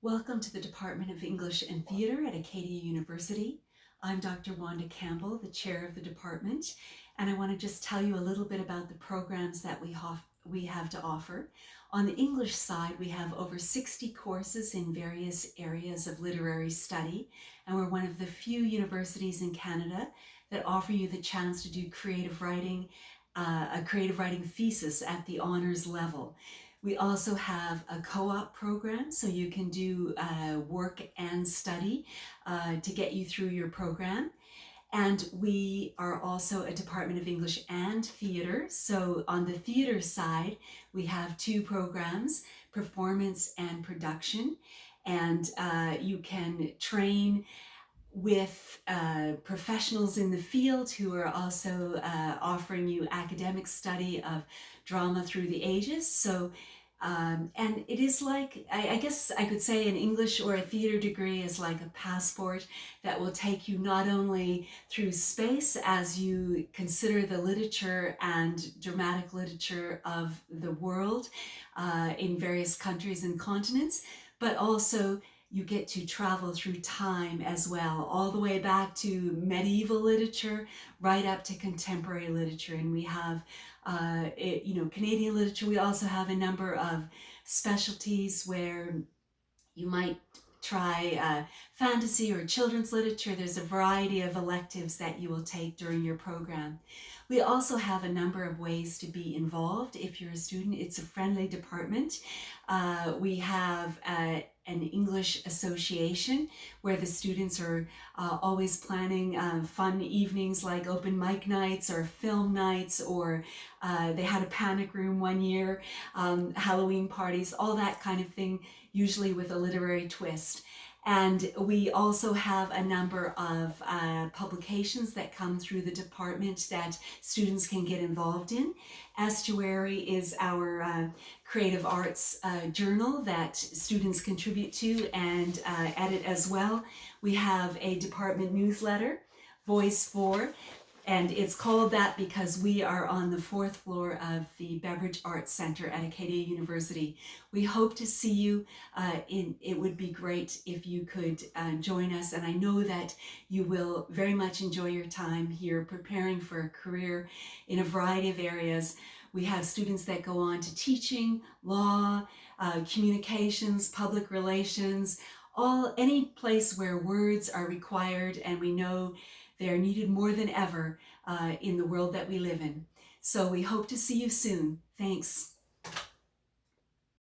Welcome to the Department of English and Theatre at Acadia University. I'm Dr. Wanda Campbell, the chair of the department, and I want to just tell you a little bit about the programs that we have to offer. On the English side, we have over 60 courses in various areas of literary study, and we're one of the few universities in Canada that offer you the chance to do a creative writing thesis at the honors level. We also have a co-op program, so you can do work and study to get you through your program. And we are also a Department of English and Theatre. So on the theatre side, we have two programs, performance and production. And you can train with professionals in the field who are also offering you academic study of drama through the ages. So, and it is like, I guess I could say an English or a theater degree is like a passport that will take you not only through space as you consider the literature and dramatic literature of the world in various countries and continents, but also you get to travel through time as well, all the way back to medieval literature, right up to contemporary literature. And we have, Canadian literature. We also have a number of specialties where you might try fantasy or children's literature. There's a variety of electives that you will take during your program. We also have a number of ways to be involved if you're a student. It's a friendly department. We have an English association where the students are always planning fun evenings like open mic nights or film nights, or they had a panic room one year, Halloween parties, all that kind of thing, usually with a literary twist. And we also have a number of publications that come through the department that students can get involved in. Estuary is our creative arts journal that students contribute to and edit as well. We have a department newsletter, Voice 4, and it's called that because we are on the fourth floor of the Beveridge Arts Center at Acadia University. We hope to see you. It would be great if you could join us, and I know that you will very much enjoy your time here preparing for a career in a variety of areas. We have students that go on to teaching, law, communications, public relations, any place where words are required, and we know they are needed more than ever in the world that we live in. So we hope to see you soon. Thanks.